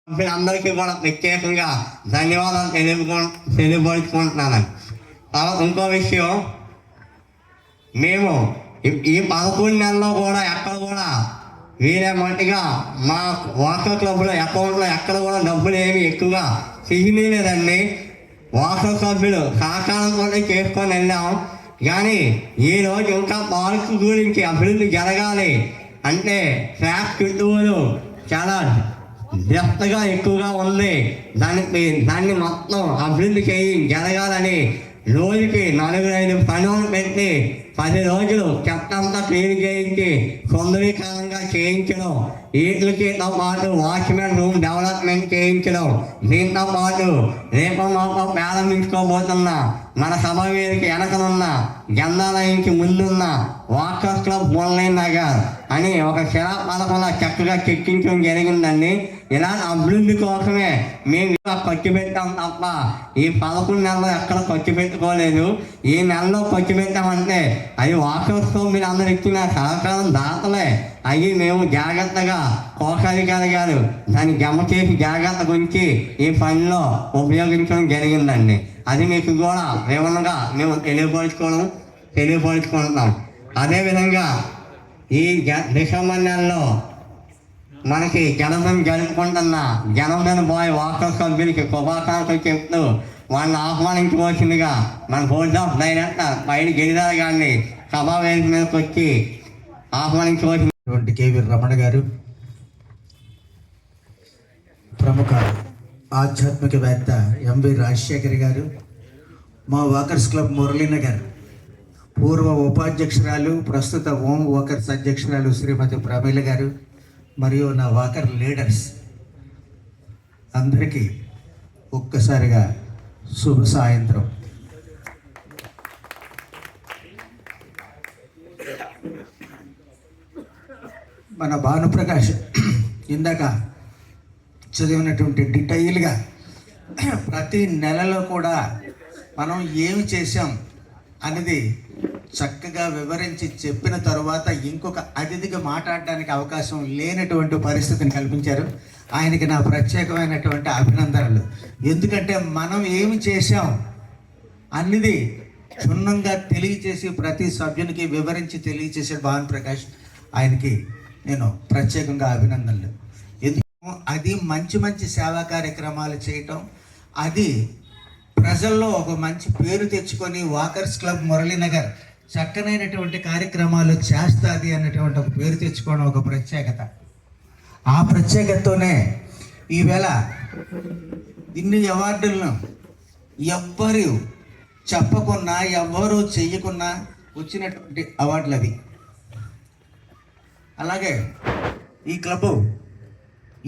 అందరికీ కూడా ప్రత్యేకంగా ధన్యవాదాలు తెలియపరుచుకుంటున్నాను. తర్వాత ఇంకో విషయం, మేము ఈ 11 నెలల్లో కూడా ఎక్కడ కూడా వీరే మట్టిగా మా వాకర్ క్లబ్లో అకౌంట్లో ఎక్కడ కూడా డబ్బులు ఏమి ఎక్కువగా తీయలేదండి. వాకర్ సభ్యులు సహకారంతో చేసుకొని వెళ్ళాం. కానీ ఈరోజు ఇంకా పార్క్ గురించి అభివృద్ధి జరగాలి అంటే ట్రాక్ చుట్టూరు చాలా వ్యస్తగా ఎక్కువగా ఉంది. దాన్ని మొత్తం అభివృద్ధి జరగాలని రోజుకి 4-5 పనులు పెట్టి 10 రోజులు చెత్తంతా క్లీన్ చేయించి సుందరీకరణంగా చేయించడం, వీటితో పాటు వాచ్మెన్ రూమ్ డెవలప్మెంట్ చేయించడం, దీంతో పాటు రేపు మాకు ప్రారంభించుకోబోతున్న మన సభ వేదిక వెనకనున్న జెండాలయంకి ముందున్న వాకర్స్ క్లబ్ మురళీ నగర్ అని ఒక శిలాఫలకంలో చక్కగా చెక్కించడం జరిగిందండి. ఇలాంటి అభివృద్ధి కోసమే మేము ఖర్చు పెట్టాం తప్ప ఈ 11 నెలల్లో ఎక్కడ ఖర్చు పెట్టుకోలేదు. ఈ నెలలో ఖర్చు పెట్టామంటే అది వాకర్స్తో మీరు అందరు ఇచ్చిన సహకారం దాతలే. అవి మేము జాగ్రత్తగా కోశాధికారి గారు దాన్ని జమ చేసి జాగ్రత్త గురించి ఈ పనిలో ఉపయోగించడం జరిగిందండి. అది మీకు కూడా వివరంగా మేము తెలియపరుచుకుంటున్నాం. అదేవిధంగా ఈ డిసెంబర్ నెలలో మనకి జన్మదినం జరుపుకుంటున్న జన్మదిన బాయ్ వాకర్ సభ్యులకి శుభాకాంక్షలు చెప్తూ వాళ్ళని ఆహ్వానించవలసిందిగా మన బోర్డ్ ఆఫ్ డైరెక్టర్ పైడి గిరిధర్ గారిని సభా వేదిక మీదకి వచ్చి ఆహ్వానించవలసింది. కేవీ రమణ గారు, ప్రముఖ ఆధ్యాత్మికవేత్త ఎంవి రాజశేఖర్ గారు, మా వాకర్స్ క్లబ్ మురళీనగర్ పూర్వ ఉపాధ్యక్షురాలు ప్రస్తుత హోమ్ వాకర్స్ అధ్యక్షురాలు శ్రీమతి ప్రమీల గారు, మరియు నా వాకర్ లీడర్స్ అందరికీ ఒక్కసారిగా శుభ సాయంత్రం. మన భానుప్రకాష్ ఇందాక చదివినటువంటి డీటెయిల్గా ప్రతి నెలలో కూడా మనం ఏమి చేసాం అనేది చక్కగా వివరించి చెప్పిన తరువాత ఇంకొక అతిథిగా మాట్లాడడానికి అవకాశం లేనటువంటి పరిస్థితిని కల్పించారు. ఆయనకి నా ప్రత్యేకమైనటువంటి అభినందనలు. ఎందుకంటే మనం ఏమి చేసాం అన్నది క్షుణ్ణంగా తెలియచేసి ప్రతి సభ్యునికి వివరించి తెలియచేసే భానుప్రకాష్, ఆయనకి నేను ప్రత్యేకంగా అభినందనలు. ఎందుకు అది మంచి మంచి సేవా కార్యక్రమాలు చేయటం, అది ప్రజల్లో ఒక మంచి పేరు తెచ్చుకొని వాకర్స్ క్లబ్ మురళీనగర్ చక్కనైనటువంటి కార్యక్రమాలు చేస్తుంది అన్నటువంటి ఒక పేరు తెచ్చుకోవడం ఒక ప్రత్యేకత. ఆ ప్రత్యేకతతోనే ఈవేళ ఇన్ని అవార్డులను ఎవ్వరు చెప్పకున్నా ఎవ్వరూ చెయ్యకున్నా వచ్చినటువంటి అవార్డులు అవి. అలాగే ఈ క్లబ్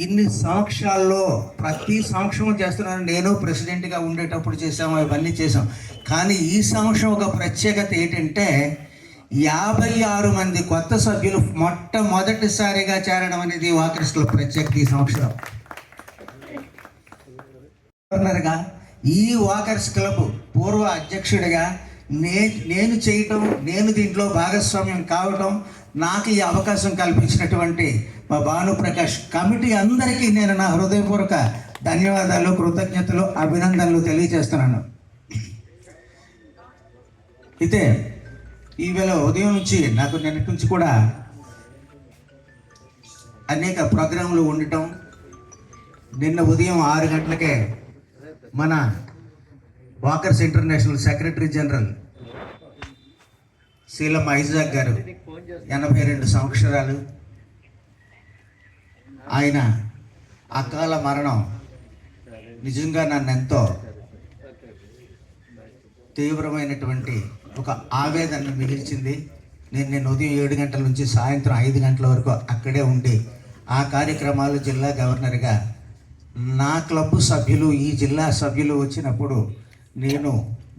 ఇన్ని సంవత్సరాల్లో ప్రతి సంవత్సరం చేస్తున్నాను. నేను ప్రెసిడెంట్గా ఉండేటప్పుడు చేసాము, ఇవన్నీ చేసాం. కానీ ఈ సంవత్సరం ఒక ప్రత్యేకత ఏంటంటే 56 మంది కొత్త సభ్యులు మొట్టమొదటిసారిగా చేరడం అనేది వాకర్స్ క్లబ్ ప్రత్యేకత. ఈ సంవత్సరం ఈ వాకర్స్ క్లబ్ పూర్వ అధ్యక్షుడిగా నేను చేయటం, నేను దీంట్లో భాగస్వామ్యం కావటం, నాకు ఈ అవకాశం కల్పించినటువంటి మా భానుప్రకాష్ కమిటీ అందరికీ నేను నా హృదయపూర్వక ధన్యవాదాలు, కృతజ్ఞతలు, అభినందనలు తెలియజేస్తున్నాను. అయితే ఈవేళ ఉదయం నుంచి నాకు నిన్నటి నుంచి కూడా అనేక ప్రోగ్రాంలు ఉండటం, నిన్న ఉదయం 6 గంటలకే మన వాకర్స్ ఇంటర్నేషనల్ సెక్రటరీ జనరల్ శీలం ఐజాక్ గారు 82 సంవత్సరాలు, ఆయన అకాల మరణం నిజంగా నన్ను ఎంతో తీవ్రమైనటువంటి ఒక ఆవేదనను మిగిల్చింది. నేను ఉదయం 7 గంటల నుంచి సాయంత్రం 5 గంటల వరకు అక్కడే ఉండి ఆ కార్యక్రమాలు జిల్లా గవర్నర్గా నా క్లబ్ సభ్యులు, ఈ జిల్లా సభ్యులు వచ్చినప్పుడు నేను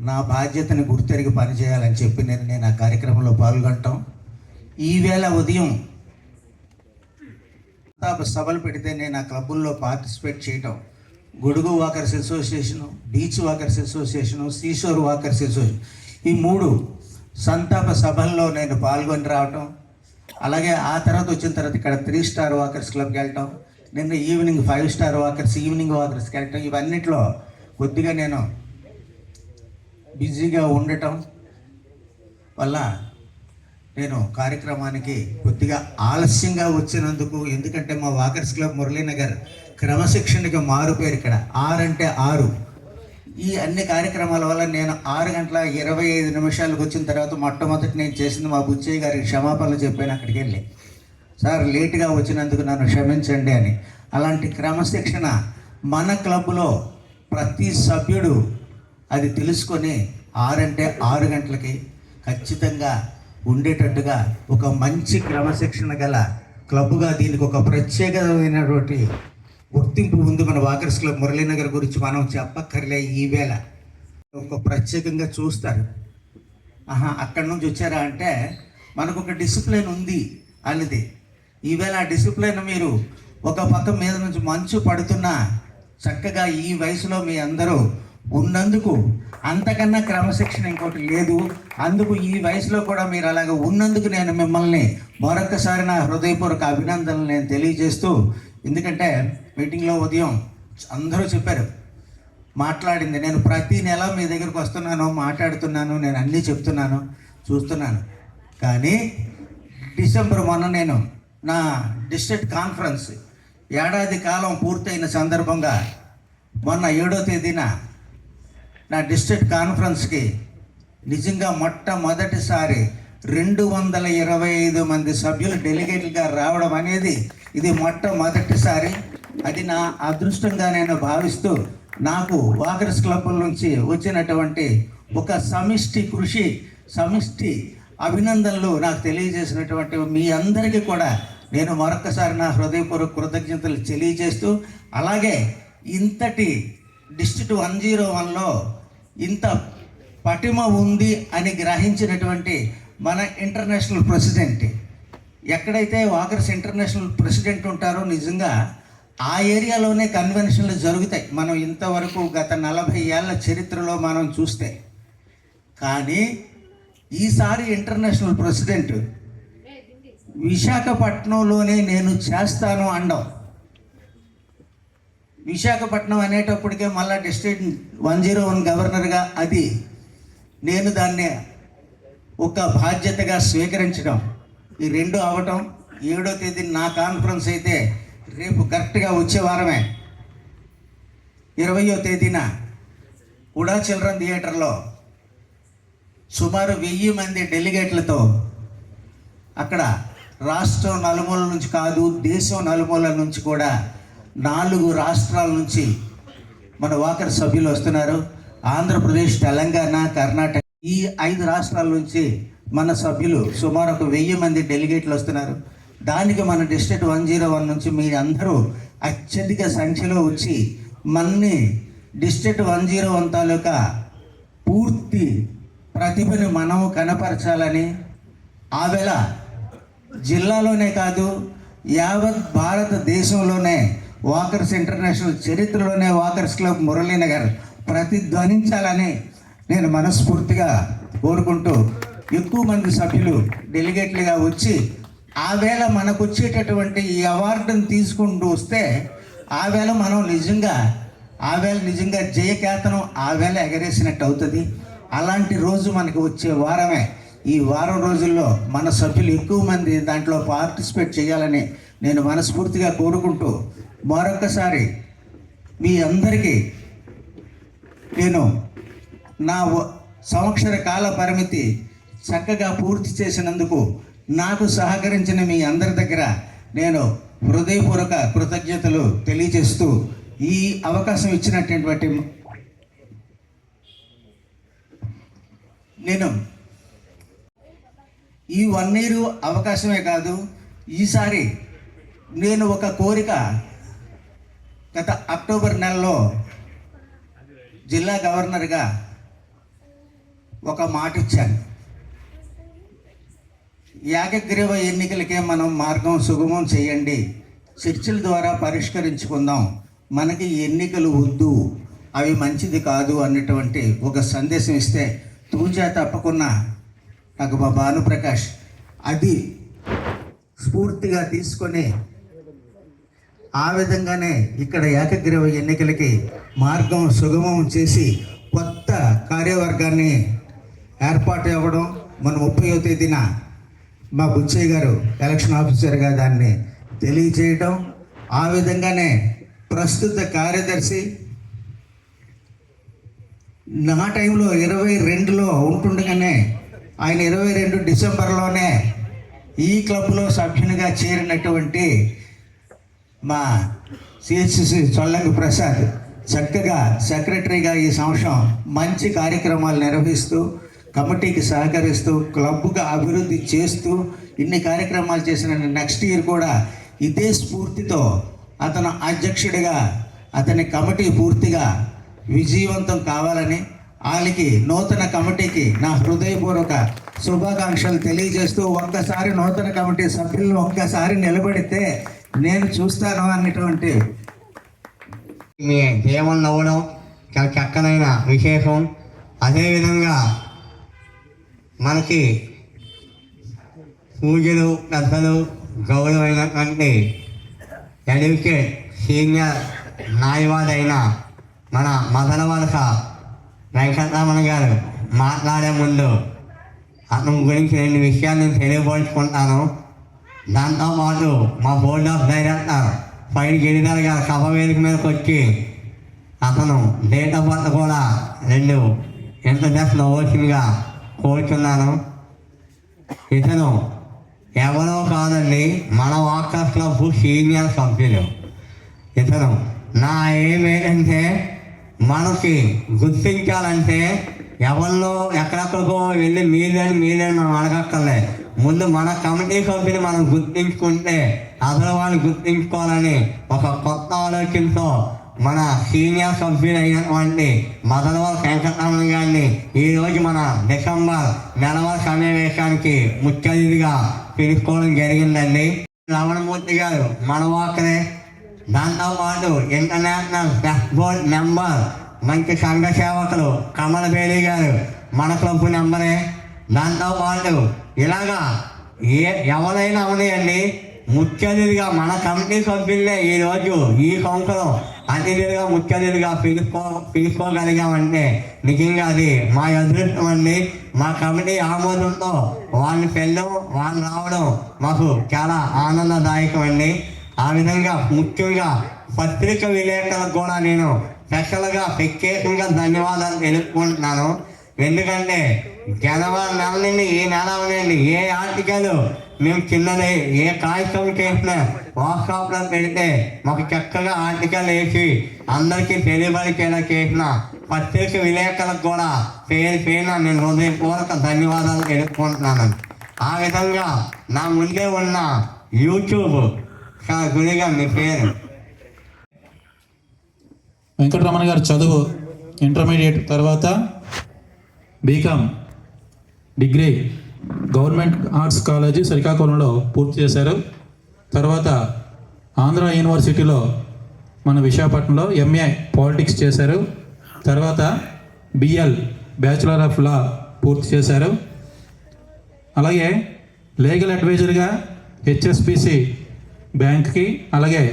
నా బాధ్యతను గుర్తెరిగి పనిచేయాలని చెప్పి నేను ఆ కార్యక్రమంలో పాల్గొనటం. ఈవేళ ఉదయం సభలు పెడితే నేను ఆ క్లబ్బుల్లో పార్టిసిపేట్ చేయటం, గొడుగు walkers association, beach walkers association, seashore walkers association, ఈ 3 సంతాప సభల్లో నేను పాల్గొని రావటం. అలాగే ఆ తర్వాత వచ్చిన తర్వాత ఇక్కడ 3 స్టార్ వాకర్స్ క్లబ్కి వెళ్ళటం, నిన్న evening 5 star walkers, evening walkers character, ఇవన్నిట్లో కొద్దిగా నేను బిజీగా ఉండటం వల్ల నేను కార్యక్రమానికి కొద్దిగా ఆలస్యంగా వచ్చినందుకు, ఎందుకంటే మా వాకర్స్ క్లబ్ మురళీనగర్ క్రమశిక్షణకి మారుపేరు. ఇక్కడ 6 అంటే 6. ఈ అన్ని కార్యక్రమాల వల్ల నేను 6:25 వచ్చిన తర్వాత మొట్టమొదటి నేను చేసింది మా బుచ్చయ్య గారికి క్షమాపణలు చెప్పాను. అక్కడికి వెళ్ళి, సార్ లేటుగా వచ్చినందుకు నన్ను క్షమించండి అని. అలాంటి క్రమశిక్షణ మన క్లబ్లో ప్రతి సభ్యుడు అది తెలుసుకొని 6 అంటే 6 గంటలకి ఖచ్చితంగా ఉండేటట్టుగా ఒక మంచి క్రమశిక్షణ గల క్లబ్గా దీనికి ఒక ప్రత్యేకమైనటువంటి గుర్తింపు ఉంది. మన వాకర్స్ క్లబ్ మురళీనగర్ గురించి మనం చెప్పక్కర్లే. ఈవేళ ఒక ప్రత్యేకంగా చూస్తారు, అక్కడి నుంచి వచ్చారా అంటే మనకు ఒక డిసిప్లిన్ ఉంది అనేది. ఈవేళ ఆ డిసిప్లిన్ మీరు ఒక పక్క మీద నుంచి మంచు పడుతున్నా చక్కగా ఈ వయసులో మీ అందరూ ఉన్నందుకు అంతకన్నా క్రమశిక్షణ ఇంకోటి లేదు. అందుకు ఈ వయసులో కూడా మీరు అలాగ ఉన్నందుకు నేను మిమ్మల్ని మరొకసారి నా హృదయపూర్వక అభినందనలు నేను తెలియజేస్తూ, ఎందుకంటే మీటింగ్లో ఉదయం అందరూ చెప్పారు, మాట్లాడింది, నేను ప్రతి నెల మీ దగ్గరకు వస్తున్నాను, మాట్లాడుతున్నాను, నేను అన్నీ చెప్తున్నాను, చూస్తున్నాను. కానీ డిసెంబర్ మొన్న నేను నా డిస్ట్రిక్ట్ కాన్ఫరెన్స్ ఏడాది కాలం పూర్తయిన సందర్భంగా మొన్న 7వ తేదీన నా డిస్ట్రిక్ట్ కాన్ఫరెన్స్కి నిజంగా మొట్టమొదటిసారి 225 మంది సభ్యులు డెలిగేట్లుగా రావడం అనేది ఇది మొట్టమొదటిసారి. అది నా అదృష్టంగా నేను భావిస్తూ, నాకు వాకర్స్ క్లబ్ల నుంచి వచ్చినటువంటి ఒక సమిష్టి కృషి, సమిష్టి అభినందనలు నాకు తెలియజేసినటువంటి మీ అందరికీ కూడా నేను మరొకసారి నా హృదయపూర్వక కృతజ్ఞతలు తెలియజేస్తూ, అలాగే ఇంతటి డిస్ట్రిక్ట్ 101లో ఇంత పటిమ ఉంది అని గ్రహించినటువంటి మన ఇంటర్నేషనల్ ప్రెసిడెంట్, ఎక్కడైతే వాకర్స్ ఇంటర్నేషనల్ ప్రెసిడెంట్ ఉంటారో నిజంగా ఆ ఏరియాలోనే కన్వెన్షన్లు జరుగుతాయి. మనం ఇంతవరకు గత 40 ఏళ్ల చరిత్రలో మనం చూస్తే. కానీ ఈసారి ఇంటర్నేషనల్ ప్రెసిడెంట్ విశాఖపట్నంలోనే నేను చేస్తాను అనడం. విశాఖపట్నం అనేటప్పటికే మళ్ళా డిస్ట్రిక్ట్ 101 గవర్నర్గా అది నేను దాన్ని ఒక బాధ్యతగా స్వీకరించడం, ఈ 2 అవటం. 7వ తేదీ నా కాన్ఫరెన్స్ అయితే రేపు కరెక్ట్గా వచ్చే వారమే 20వ తేదీన కూడా చిల్డ్రన్ థియేటర్లో సుమారు 1000 మంది డెలిగేట్లతో అక్కడ రాష్ట్రం నలుమూల నుంచి కాదు, దేశం నలుమూలల నుంచి కూడా 4 రాష్ట్రాల నుంచి మన వాకర్ సభ్యులు వస్తున్నారు. ఆంధ్రప్రదేశ్, తెలంగాణ, కర్ణాటక, ఈ 5 రాష్ట్రాల నుంచి మన సభ్యులు సుమారు ఒక 1000 మంది డెలిగేట్లు వస్తున్నారు. దానికి మన డిస్ట్రిక్ట్ 101 నుంచి మీ అందరూ అత్యధిక సంఖ్యలో వచ్చి మన్ని డిస్ట్రిక్ట్ 101 తాలూకా పూర్తి ప్రతిభను మనం కనపరచాలని, ఆవేళ జిల్లాలోనే కాదు యావత్ భారతదేశంలోనే వాకర్స్ ఇంటర్నేషనల్ చరిత్రలోనే వాకర్స్ క్లబ్ మురళీనగర్ ప్రతిధ్వనించాలని నేను మనస్ఫూర్తిగా కోరుకుంటూ, ఎక్కువ మంది సభ్యులు డెలిగేట్లుగా వచ్చి ఆవేళ మనకు వచ్చేటటువంటి ఈ అవార్డును తీసుకుంటూ వస్తే ఆవేళ మనం నిజంగా జయకేతనం ఆవేళ ఎగరేసినట్టు అవుతుంది. అలాంటి రోజు మనకు వచ్చే వారమే. ఈ వారం రోజుల్లో మన సభ్యులు ఎక్కువ మంది దాంట్లో పార్టిసిపేట్ చేయాలని నేను మనస్ఫూర్తిగా కోరుకుంటూ, మరొకసారి మీ అందరికీ నేను నా సంవత్సర కాల పరిమితి చక్కగా పూర్తి చేసినందుకు నాకు సహకరించిన మీ అందరి దగ్గర నేను హృదయపూర్వక కృతజ్ఞతలు తెలియజేస్తూ, ఈ అవకాశం ఇచ్చినటువంటి నేను ఈ 1 year అవకాశమే కాదు, ఈసారి నేను ఒక కోరిక గత అక్టోబర్ నెలలో జిల్లా గవర్నర్గా ఒక మాట ఇచ్చాను. ఏకగ్రీవ ఎన్నికలకే మనం మార్గం సుగమం చేయండి, చర్చల ద్వారా పరిష్కరించుకుందాం, మనకి ఎన్నికలు వద్దు, అవి మంచిది కాదు అన్నటువంటి ఒక సందేశం ఇస్తే తూచా తప్పకుండా నాకు మా భానుప్రకాష్ అది స్ఫూర్తిగా తీసుకొని ఆ విధంగానే ఇక్కడ ఏకగ్రీవ ఎన్నికలకి మార్గం సుగమం చేసి కొత్త కార్యవర్గాన్ని ఏర్పాటు అవ్వడం మన 30వ తేదీన మా బుచ్చయ్య గారు ఎలక్షన్ ఆఫీసర్గా దాన్ని తెలియజేయడం, ఆ విధంగానే ప్రస్తుత కార్యదర్శి నా టైంలో 22లో ఉంటుండగానే ఆయన 22 డిసెంబర్లోనే ఈ క్లబ్లో సభ్యునిగా చేరినటువంటి మా సిహెచ్సి చొల్లంగి ప్రసాద్ చక్కగా సెక్రటరీగా ఈ సంవత్సరం మంచి కార్యక్రమాలు నిర్వహిస్తూ కమిటీకి సహకరిస్తూ క్లబ్గా అభివృద్ధి చేస్తూ ఇన్ని కార్యక్రమాలు చేసిన నెక్స్ట్ ఇయర్ కూడా ఇదే స్ఫూర్తితో అతను అధ్యక్షుడిగా అతని కమిటీ పూర్తిగా విజయవంతం కావాలని వాళ్ళకి నూతన కమిటీకి నా హృదయపూర్వక శుభాకాంక్షలు తెలియజేస్తూ ఒక్కసారి నూతన కమిటీ సభ్యులను ఒక్కసారి నిలబడితే నేను చూస్తాను అన్నటువంటి మీ దేవుని నవ్వడం చాలా చక్కనైన విశేషం. అదేవిధంగా మనకి పూజలు పెద్దలు గౌరవమైనటువంటి అడ్వకేట్ సీనియర్ న్యాయవాదైన మన మదనవలస వెంకటరమణ గారు మాట్లాడే ముందు అతని గురించి 2 విషయాలు నేను తెలియపరుచుకుంటాను. దాంతోపాటు మా board of director fine Giridhar గారు సభ వేదిక మీదకి వచ్చి అతను డేట్ ఆఫ్ బర్త్ కూడా 2 ఇంటర్నెట్లో వచ్చిందిగా కోరుతున్నాను. ఇతను ఎవరో కాదండి, మన వాకర్స్ క్లబ్ సీనియర్ సభ్యులు. ఇతను నా ఏం ఏంటంటే మనకి గుర్తించాలంటే ఎవరిలో ఎక్కడెక్కడికో వెళ్ళి మీరేని మనం అడగక్కర్లే. ముందు మన కమిటీ సభ్యుని మనం గుర్తించుకుంటే అసలు వాళ్ళు గుర్తించుకోవాలని ఒక కొత్త ఆలోచనతో మన సీనియర్ సభ్యులు అయినటువంటి మదనవల్ వెంకటరమణ గారిని ఈరోజు మన డిసెంబర్ నెలవారీ సమావేశానికి ముఖ్య అతిథిగా పిలుచుకోవడం జరిగిందండి. రమణమూర్తి గారు మన వాకరే, దాంతోపాటు ఇంటర్నేషనల్ చెస్ బోర్డ్ మెంబర్ మంచి సంఘ సేవకులు కమలబేడి గారు మన క్లబ్ నెంబరే. దాంతోపాటు ఇలాగా ఎవరైనా ఉన్నాయండి, ముఖ్య అతిథిగా మన కమిటీ సభ్యులే ఈరోజు ఈ సంవత్సరం అతిథిగా ముఖ్య అతిథిగా పిలుచుకోగలిగామంటే నిజంగా అది మా అదృష్టం అండి. మా కమిటీ ఆమోదంతో వాళ్ళని పెళ్ళడం వాళ్ళు రావడం మాకు చాలా ఆనందదాయకం అండి. ఆ విధంగా ముఖ్యంగా పత్రిక విలేకరులకు కూడా నేను స్పెషల్గా ప్రత్యేకంగా ధన్యవాదాలు తెలుపుకుంటున్నాను. ఎందుకంటే జనవరి నెల నుండి ఈ నెల నుండి ఏ ఆర్టికల్ మేము చిన్నది ఏ కార్యక్రమం చేసినా వాట్సాప్లో పెడితే మాకు చక్కగా ఆర్టికల్ వేసి అందరికీ తెలియబడిచేలా చేసిన పత్రిక విలేకరులకు కూడా పేరున నేను హృదయపూర్వక ధన్యవాదాలు తెలుపుకుంటున్నాను. ఆ విధంగా నా ముందే ఉన్న యూట్యూబ్ గురిగా మీ పేరు వెంకటరమణ గారు చదువు ఇంటర్మీడియట్ తర్వాత BCom degree government arts college శ్రీకాకుళంలో పూర్తి చేశారు. తర్వాత ఆంధ్ర యూనివర్సిటీలో మన విశాఖపట్నంలో ఎంఏ పాలిటిక్స్ చేశారు. తర్వాత బిఎల్ బ్యాచులర్ ఆఫ్ లా పూర్తి చేశారు. అలాగే లీగల్ అడ్వైజర్గా హెచ్ఎస్బిసి బ్యాంక్కి అలాగే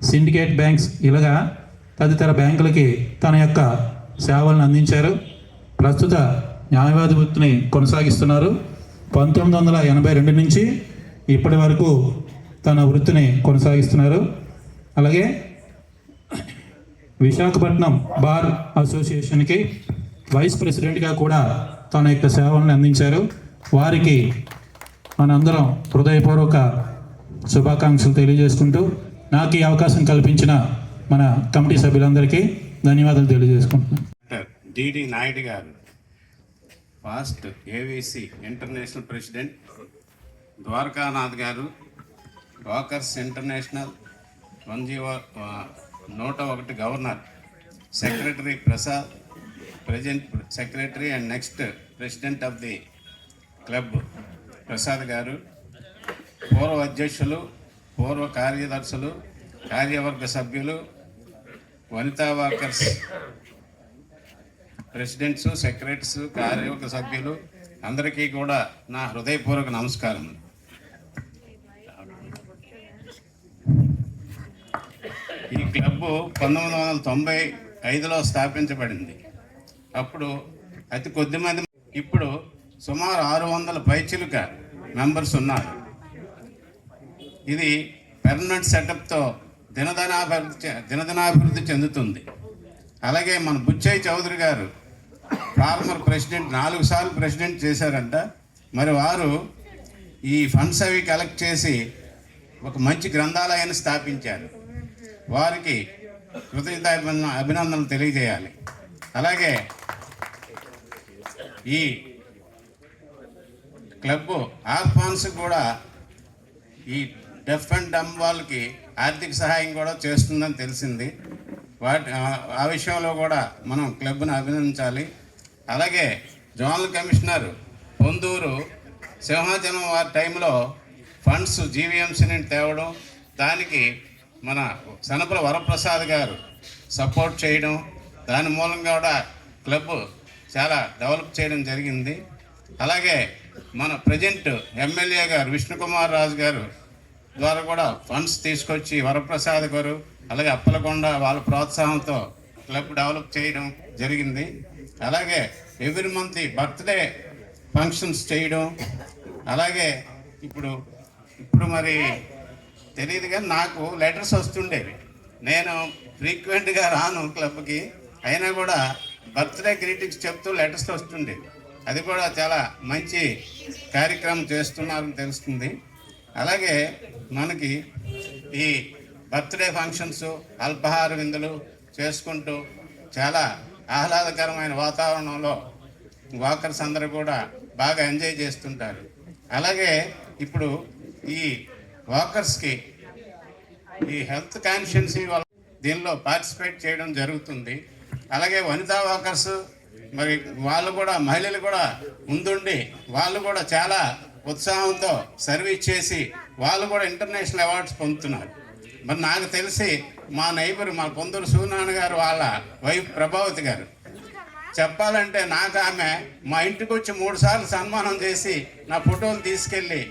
సిండికేట్ బ్యాంక్స్ ఇలాగా తదితర బ్యాంకులకి తన యొక్క సేవలను అందించారు. ప్రస్తుత న్యాయవాది వృత్తిని కొనసాగిస్తున్నారు. 1982 నుంచి ఇప్పటి వరకు తన వృత్తిని కొనసాగిస్తున్నారు. అలాగే విశాఖపట్నం బార్ అసోసియేషన్కి వైస్ ప్రెసిడెంట్గా కూడా తన యొక్క సేవలను అందించారు. వారికి మనందరం హృదయపూర్వక శుభాకాంక్షలు తెలియజేసుకుంటూ నాకు ఈ అవకాశం కల్పించిన మన కమిటీ సభ్యులందరికీ ధన్యవాదాలు తెలియజేసుకుంటున్నాను. డిడి నాయుడు గారు fast AVC international president, Dwarakanath గారు walkers international 101 governor, secretary Prasad present secretary and next president of the club Prasad గారు, పూర్వ అధ్యక్షులు, పూర్వ కార్యదర్శులు, కార్యవర్గ సభ్యులు, వనితా వాకర్స్ ప్రెసిడెంట్స్, సెక్రటరీస్, కార్యవర్గ సభ్యులు అందరికీ కూడా నా హృదయపూర్వక నమస్కారం. ఈ క్లబ్బు 1995లో స్థాపించబడింది. అప్పుడు అతి కొద్ది మంది, ఇప్పుడు సుమారు 600 పైచిలుక మెంబర్స్ ఉన్నారు. ఇది పెర్మనెంట్ సెటప్తో దినదినాభివృద్ధి చెందుతుంది. అలాగే మన బుచ్చయ్య చౌదరి గారు ఫార్మర్ ప్రెసిడెంట్, 4 సార్లు ప్రెసిడెంట్ చేశారంట. మరి వారు ఈ ఫండ్స్ అవి కలెక్ట్ చేసి ఒక మంచి గ్రంథాలయాన్ని స్థాపించారు. వారికి అభినందనలు తెలియజేయాలి. అలాగే ఈ క్లబ్ ఆర్ఫాన్స్ కూడా ఈ డెఫ్ అండ్ డమ్ వాళ్ళకి ఆర్థిక సహాయం కూడా చేస్తుందని తెలిసింది. ఆ విషయంలో కూడా మనం క్లబ్ను అభినందించాలి. అలాగే జోనల్ కమిషనర్ పొందూరు సింహాచలం వారి టైంలో ఫండ్స్ జీవీఎంసీ నుండి తేవడం, దానికి మన సనపల వరప్రసాద్ గారు సపోర్ట్ చేయడం, దాని మూలంగా కూడా క్లబ్ చాలా డెవలప్ చేయడం జరిగింది. అలాగే మన ప్రజెంట్ ఎమ్మెల్యే గారు విష్ణుకుమార్ రాజు గారు ద్వారా కూడా ఫండ్స్ తీసుకొచ్చి వరప్రసాద్ గారు అలాగే అప్పలకొండ వాళ్ళ ప్రోత్సాహంతో క్లబ్ డెవలప్ చేయడం జరిగింది. అలాగే ఎవ్రీ మంత్ బర్త్డే ఫంక్షన్స్ చేయడం. అలాగే ఇప్పుడు మరి తెలియదు కానీ నాకు లెటర్స్ వస్తుండేవి. నేను ఫ్రీక్వెంట్గా రాను క్లబ్కి, అయినా కూడా బర్త్డే గ్రీటింగ్స్ చెప్తూ లెటర్స్ వస్తుండేవి. అది కూడా చాలా మంచి కార్యక్రమం చేస్తున్నారని తెలుస్తుంది. అలాగే మనకి ఈ బర్త్డే ఫంక్షన్స్, అల్పాహార విందులు చేసుకుంటూ చాలా ఆహ్లాదకరమైన వాతావరణంలో వాకర్స్ అందరూ కూడా బాగా ఎంజాయ్ చేస్తుంటారు. అలాగే ఇప్పుడు ఈ వాకర్స్కి ఈ హెల్త్ కాన్షియన్సీ వల్ల దీనిలో పార్టిసిపేట్ చేయడం జరుగుతుంది. అలాగే వనితా వాకర్స్ మరి వాళ్ళు కూడా, మహిళలు కూడా ముందుండి వాళ్ళు కూడా చాలా ఉత్సాహంతో సర్వీస్ చేసి వాళ్ళు కూడా ఇంటర్నేషనల్ అవార్డ్స్ పొందుతున్నారు. మరి నాకు తెలిసి మా నైబర్, మా పొందూరు సూనాన్న గారు వాళ్ళ వైఫ్ ప్రభావతి గారు చెప్పాలంటే, నాకు ఆమె మా ఇంటికి వచ్చి 3 సార్లు సన్మానం చేసి నా ఫోటోలు తీసుకెళ్ళి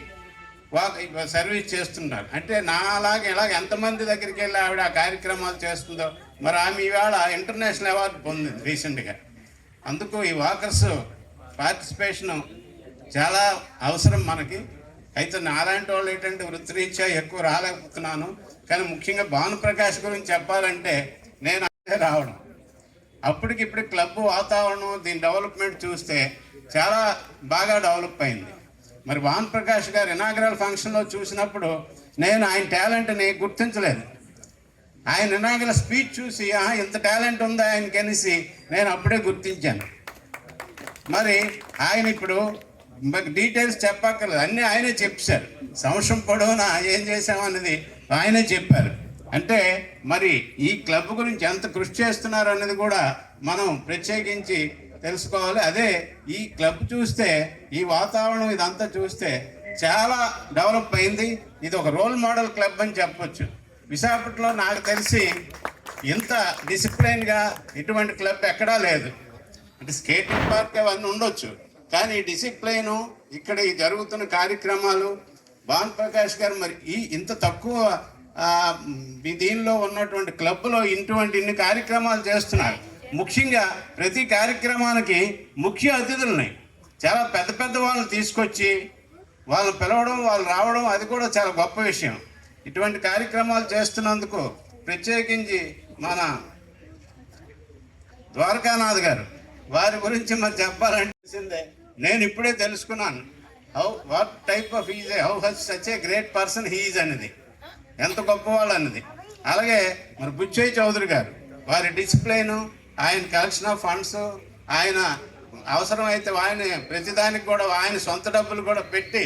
సర్వీస్ చేస్తున్నారు. అంటే నా అలాగే ఇలాగ ఎంతమంది దగ్గరికి వెళ్ళి ఆవిడ ఆ కార్యక్రమాలు చేస్తుందో. మరి ఆమె ఇవాళ ఇంటర్నేషనల్ అవార్డు పొందింది రీసెంట్గా. అందుకు ఈ వాకర్స్ పార్టిసిపేషను చాలా అవసరం మనకి. అయితే నాలాంటి వాళ్ళు ఏంటంటే వృత్తిరీత్యా ఎక్కువ రాలేకపోతున్నాను. కానీ ముఖ్యంగా భానుప్రకాష్ గురించి చెప్పాలంటే నేను అదే రావడం, అప్పటికిప్పుడు క్లబ్ వాతావరణం, దీని డెవలప్మెంట్ చూస్తే చాలా బాగా డెవలప్ అయింది. మరి భానుప్రకాష్ గారు ఇనాగరల్ ఫంక్షన్లో చూసినప్పుడు నేను ఆయన టాలెంట్ని గుర్తించలేదు. ఆయన ఇనాగరల్ స్పీచ్ చూసి ఇంత టాలెంట్ ఉందా ఆయనకి అనేసి నేను అప్పుడే గుర్తించాను. మరి ఆయన ఇప్పుడు మాకు డీటెయిల్స్ చెప్పక్కర్లేదు, అన్నీ ఆయనే చెప్పారు. సంవత్సరం పొడవునా ఏం చేసామన్నది ఆయనే చెప్పారు. అంటే మరి ఈ క్లబ్ గురించి ఎంత కృషి చేస్తున్నారు అన్నది కూడా మనం ప్రత్యేకించి తెలుసుకోవాలి. అదే ఈ క్లబ్ చూస్తే, ఈ వాతావరణం ఇదంతా చూస్తే చాలా డెవలప్ అయింది. ఇది ఒక రోల్ మోడల్ క్లబ్ అని చెప్పొచ్చు. విశాఖపట్నంలో నాకు తెలిసి ఇంత డిసిప్లైన్గా ఇటువంటి క్లబ్ ఎక్కడా లేదు. అంటే స్కేటింగ్ పార్క్ అవన్నీ ఉండొచ్చు, కానీ ఈ డిసిప్లైను, ఇక్కడ ఈ జరుగుతున్న కార్యక్రమాలు, భానుప్రకాష్ గారు మరి ఇంత తక్కువ దీనిలో ఉన్నటువంటి క్లబ్లో ఇన్ని కార్యక్రమాలు చేస్తున్నారు. ముఖ్యంగా ప్రతి కార్యక్రమానికి ముఖ్య అతిథులని, చాలా పెద్ద పెద్ద వాళ్ళని తీసుకొచ్చి వాళ్ళు పిలవడం, వాళ్ళు రావడం, అది కూడా చాలా గొప్ప విషయం. ఇటువంటి కార్యక్రమాలు చేస్తున్నందుకు ప్రత్యేకించి మన ద్వారకానాథ్ గారు వారి గురించి మరి చెప్పాలంటే నేను ఇప్పుడే తెలుసుకున్నాను. What type of is how such a great person he's అనేది, ఎంత గొప్పవాళ్ళు అన్నది. అలాగే మరి బుచ్చయ్య చౌదరి గారు వారి డిసిప్లైను, ఆయన కలెక్షన్ ఆఫ్ ఫండ్స్, ఆయన అవసరమైతే ఆయన ప్రతిదానికి కూడా ఆయన సొంత డబ్బులు కూడా పెట్టి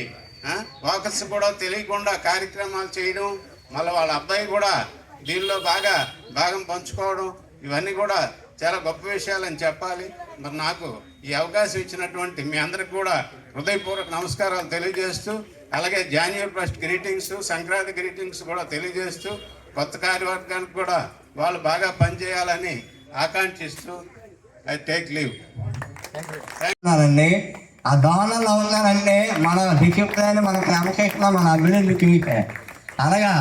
వాకర్స్ కూడా తెలియకుండా కార్యక్రమాలు చేయడం, మళ్ళీ వాళ్ళ అబ్బాయి కూడా దీనిలో భాగం పంచుకోవడం, ఇవన్నీ కూడా చాలా గొప్ప విషయాలని చెప్పాలి. మరి నాకు ఈ అవకాశం ఇచ్చినటువంటి మీ అందరికి కూడా హృదయపూర్వక నమస్కారాలు తెలియజేస్తూ, అలాగే January first greetings, Sankranti greetings కూడా తెలియజేస్తూ, కొత్త కార్యవర్గానికి కూడా వాళ్ళు బాగా పనిచేయాలని ఆకాంక్షిస్తూ ఐ టేక్ లీవ్. ఆ దోహణంలో ఉన్నారంటే మన డిసిప్లైన్, మన క్రమశిక్షణ, మన అభివృద్ధి చూసే అలాగా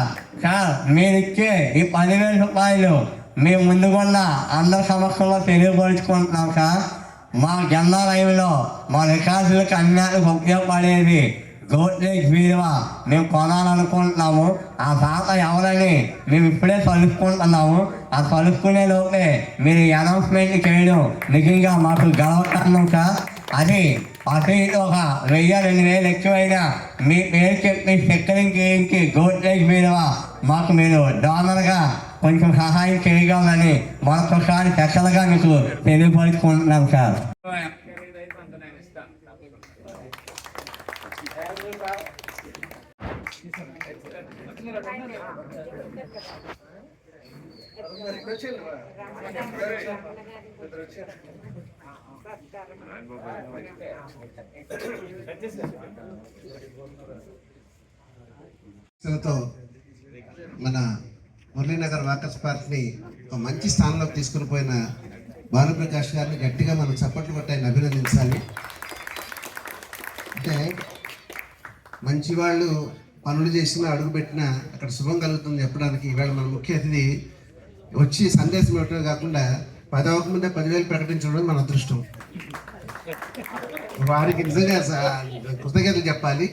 సార్ మీరు ఇచ్చే ఈ 10,000 రూపాయలు మేము ముందుకున్న అందరి సమస్యల్లో తెలియపరుచుకుంటున్నాం సార్. మా జెండా లైవ్లో మా రికార్డులకు అన్నిటికి ఉపయోగపడేది గోడ్రేజ్ బీరువా మేము కొనాలనుకుంటున్నాము. ఆ పాత ఎవరని మేము ఇప్పుడే కలుసుకుంటున్నాము. ఆ కలుసుకునే లోపే మీరు అనౌన్స్మెంట్ చేయడం నిజంగా మాకు గర్వకారణం సార్. అది అటు ఇటు ఒక 1,000-2,000 ఎక్కువైనా మీ పేరు చెప్పి సెక్కరింగ్ చేయించి గోడ్రేజ్ బీరువా మాకు మీరు డోనర్గా కొంచెం సహాయం చేయగలరని మరొకసారి స్పెషల్గా మీకు తెలియపరుచుకుంటున్నాం సార్. తో మన మురళీనగర్ వాకర్స్ పార్క్ని ఒక మంచి స్థానంలోకి తీసుకుని పోయిన భానుప్రకాష్ గారిని గట్టిగా మనం చప్పట్లు కొట్టి ఆయన అభినందించాలి. అంటే మంచి వాళ్ళు పనులు చేసినా అడుగు పెట్టినా అక్కడ శుభం కలుగుతుంది చెప్పడానికి ఇవాళ మన ముఖ్య అతిథి వచ్చి సందేశం ఇవ్వటమే కాకుండా 10 అవ్వకముందే 10,000 ప్రకటించడం మన అదృష్టం. వారికి నిజంగా కృతజ్ఞతలు చెప్పాలి.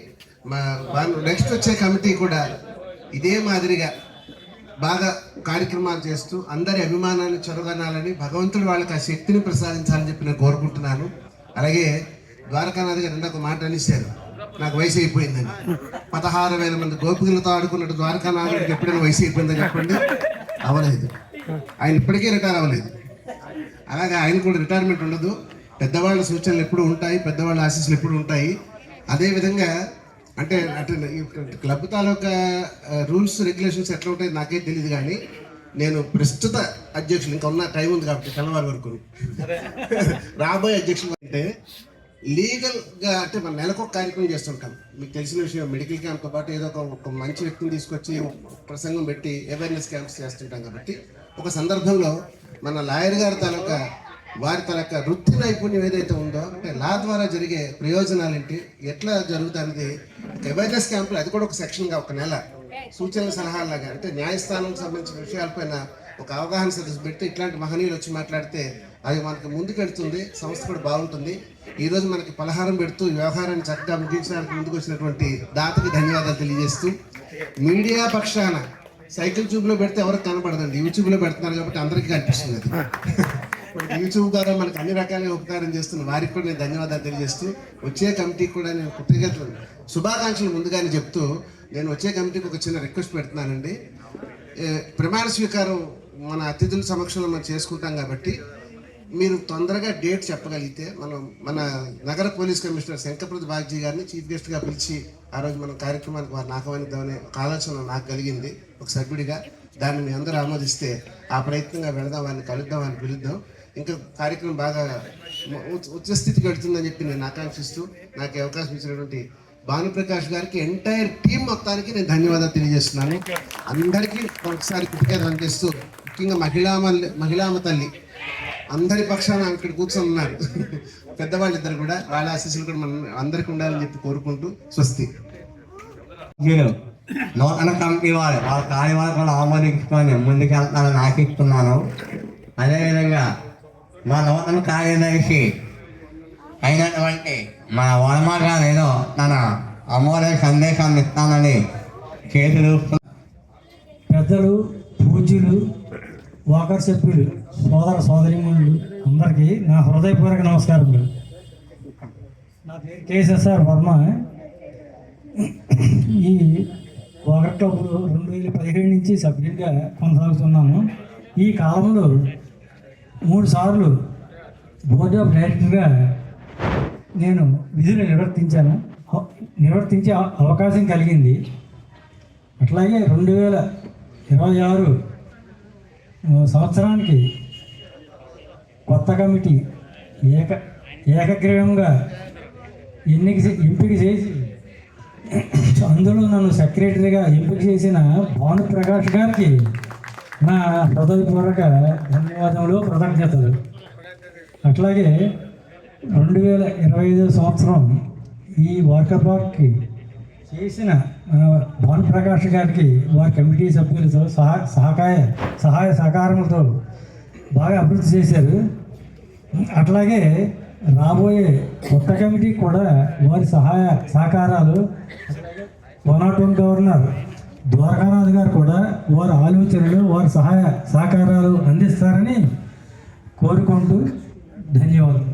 నెక్స్ట్ వచ్చే కమిటీ కూడా ఇదే మాదిరిగా బాగా కార్యక్రమాలు చేస్తూ అందరి అభిమానాన్ని చొరగనాలని భగవంతుడు వాళ్ళకి ఆ శక్తిని ప్రసాదించాలని చెప్పి నేను కోరుకుంటున్నాను. అలాగే ద్వారకానాథ్ గారు ఇందాక మాట అనేశారు, నాకు వయసు అయిపోయిందని. 16,000 మంది గోపికలతో ఆడుకున్నట్టు ద్వారకానాథుడికి ఎప్పుడైనా వయసు అయిపోయిందని చెప్పండి? అవ్వలేదు. ఆయన ఇప్పటికీ రిటైర్ అవ్వలేదు. అలాగే ఆయన కూడా రిటైర్మెంట్ ఉండదు. పెద్దవాళ్ళ సూచనలు ఎప్పుడు ఉంటాయి, పెద్దవాళ్ళ ఆశీస్సులు ఎప్పుడు ఉంటాయి. అదేవిధంగా అంటే క్లబ్ తాలూకా రూల్స్ రెగ్యులేషన్స్ ఎట్లా ఉంటాయి నాకే తెలియదు, కానీ నేను ప్రస్తుత అధ్యక్షులు ఇంకా ఉన్న టైం ఉంది కాబట్టి తెల్లవారి వరకు రాబోయే అధ్యక్షులు అంటే లీగల్గా అంటే మనం నెలకు కార్యక్రమం చేస్తుంటాం. మీకు తెలిసిన విషయం, మెడికల్ క్యాంప్తో పాటు ఏదో ఒక మంచి వ్యక్తిని తీసుకొచ్చి ప్రసంగం పెట్టి అవేర్నెస్ క్యాంప్స్ చేస్తుంటాం. కాబట్టి ఒక సందర్భంలో మన లాయర్ గారి తాలూకా వారి తాలూకా వృత్తి నైపుణ్యం ఏదైతే ఉందో అంటే లా ద్వారా జరిగే ప్రయోజనాలు ఏంటి, ఎట్లా జరుగుతుంది అవేర్నెస్ క్యాంపులు, అది కూడా ఒక సెక్షన్గా ఒక నెల సూచనల సలహాలాగా అంటే న్యాయస్థానానికి సంబంధించిన విషయాలపైన ఒక అవగాహన సదస్సు పెడితే ఇట్లాంటి మహనీయులు వచ్చి మాట్లాడితే అది మనకు ముందుకెడుతుంది, సంస్థ కూడా బాగుంటుంది. ఈరోజు మనకి పలహారం పెడుతూ ఈ వ్యవహారాన్ని చక్కగా ముగించడానికి ముందుకు వచ్చినటువంటి దాతకి ధన్యవాదాలు తెలియజేస్తూ, మీడియా పక్షాన సైకిల్ ట్యూబ్లో పెడితే ఎవరికి కనపడదండి, యూట్యూబ్లో పెడుతున్నారు కాబట్టి అందరికీ కనిపిస్తుంది. అది యూట్యూబ్ ద్వారా మనకు అన్ని రకాలుగా ఉపకారం చేస్తున్న వారికి కూడా నేను ధన్యవాదాలు తెలియజేస్తూ, వచ్చే కమిటీకి కూడా నేను కృతజ్ఞతలు శుభాకాంక్షలు ముందుగానే చెప్తూ, నేను వచ్చే కమిటీకి ఒక చిన్న రిక్వెస్ట్ పెడుతున్నానండి. ప్రమాణ స్వీకారం మన అతిథుల సమక్షంలో మనం చేసుకుంటాం కాబట్టి మీరు తొందరగా డేట్ చెప్పగలిగితే మన నగర పోలీస్ కమిషనర్ శంకరప్రసాద్ బాగ్జీ గారిని చీఫ్ గెస్ట్గా పిలిచి ఆ రోజు మన కార్యక్రమానికి వారిని ఆహ్వానిద్దామనే ఒక ఆలోచన నాకు కలిగింది ఒక సభ్యుడిగా. దాన్ని మీ అందరూ ఆమోదిస్తే ఆ ప్రయత్నంగా వెళదాం, వారిని కలుద్దాం, వారిని పిలుద్దాం. ఇంకా కార్యక్రమం బాగా ఉచ్చస్థితికి వెళుతుందని చెప్పి నేను ఆకాంక్షిస్తూ నాకు అవకాశం ఇచ్చినటువంటి భానుప్రకాష్ గారికి ఎంటైర్ టీం మొత్తానికి నేను ధన్యవాదాలు తెలియజేస్తున్నాను. అందరికీ ఒకసారి కృతజ్ఞతలు అందిస్తూ, ముఖ్యంగా మహిళామ తల్లి అందరి పక్షాన ఇక్కడ కూర్చొని ఉన్నారు పెద్దవాళ్ళు ఇద్దరు కూడా, వాళ్ళ ఆశీస్సులు కూడా మన అందరికీ ఉండాలని చెప్పి కోరుకుంటూ స్వస్తి. నూతన కమిటీ వాళ్ళ కార్యవర్గాలు ఆమోదించుకొని ముందుకెళ్తానని ఆశిస్తున్నాను. అదేవిధంగా మా నూతన కార్యదర్శి అయినటువంటి మా వర్మ గారు ఏదో తన అమూల్య సందేశాన్ని ఇస్తానని చేతులు పెద్దలు, పూజ్యులు, వాకర్ సభ్యులు, సోదర సోదరిమణులు అందరికీ నా హృదయపూర్వక నమస్కారములు. నా పేరు కేఎస్ఆర్ వర్మ. ఈ వాకర్ క్లబ్ 2017 నుంచి సభ్యుడిగా కొనసాగుతున్నాను. ఈ కాలంలో 3 సార్లు బోర్డ్ ఆఫ్ డైరెక్టర్గా నేను విధులు నిర్వర్తించే అవకాశం కలిగింది. అట్లాగే 2026 సంవత్సరానికి కొత్త కమిటీ ఏకగ్రీవంగా ఎంపిక చేసి అందులో నన్ను సెక్రటరీగా ఎంపిక చేసిన భానుప్రకాష్ గారికి నా హృదయపూర్వక ధన్యవాదములు, కృతజ్ఞతలు. అట్లాగే 2025 సంవత్సరం ఈ వాకర్ పార్క్కి చేసిన మన భానుప్రకాష్ గారికి వారి కమిటీ సభ్యులతో సహాయ సహకారములతో బాగా అభివృద్ధి చేశారు. అట్లాగే రాబోయే కొత్త కమిటీ కూడా వారి సహాయ సహకారాలు 101 గవర్నర్ ద్వారకానాథ్ గారు కూడా వారి ఆలోచనలు వారి సహాయ సహకారాలు అందిస్తారని కోరుకుంటూ ధన్యవాదాలు.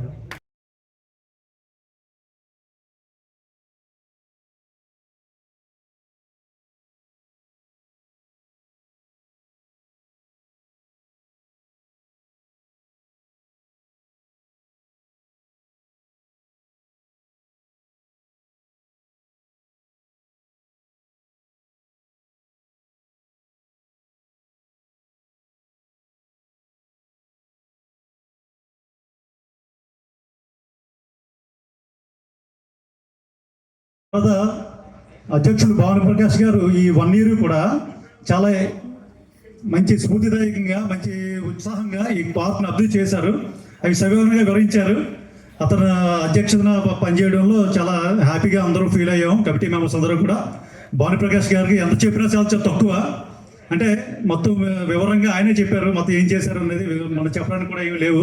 తర్వాత అధ్యక్షుడు భానుప్రకాష్ గారు ఈ 1 year కూడా చాలా మంచి స్ఫూర్తిదాయకంగా మంచి ఉత్సాహంగా ఈ పార్క్ను అభివృద్ధి చేశారు. అవి సవివరంగా వివరించారు. అతను అధ్యక్షతన పనిచేయడంలో చాలా హ్యాపీగా అందరూ ఫీల్ అయ్యాం. కమిటీ మెంబర్స్ అందరూ కూడా భానుప్రకాష్ గారికి ఎంత చెప్పినా చాలా తక్కువ. అంటే మొత్తం వివరంగా ఆయనే చెప్పారు. మొత్తం ఏం చేశారు అనేది మనం చెప్పడానికి కూడా ఏమి లేవు.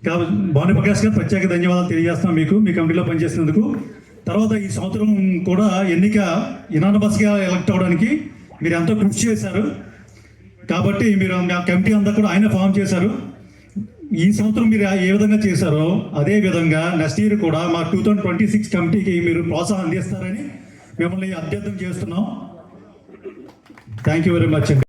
కాబట్టి భానుప్రకాష్ గారు ప్రత్యేక ధన్యవాదాలు తెలియజేస్తున్నాం మీకు, మీ కమిటీలో పనిచేసినందుకు. తర్వాత ఈ సంవత్సరం కూడా ఎన్నిక యునానిమస్గా ఎలక్ట్ అవ్వడానికి మీరు ఎంతో కృషి చేశారు. కాబట్టి మీరు మా కమిటీ అంతా కూడా ఆయన ఫామ్ చేశారు. ఈ సంవత్సరం మీరు ఏ విధంగా చేశారో అదే విధంగా నెక్స్ట్ ఇయర్ కూడా మా 2026 కమిటీకి మీరు ప్రోత్సాహం అందిస్తారని మిమ్మల్ని అభ్యర్థన చేస్తున్నాం. థ్యాంక్ యూ వెరీ మచ్ అండి.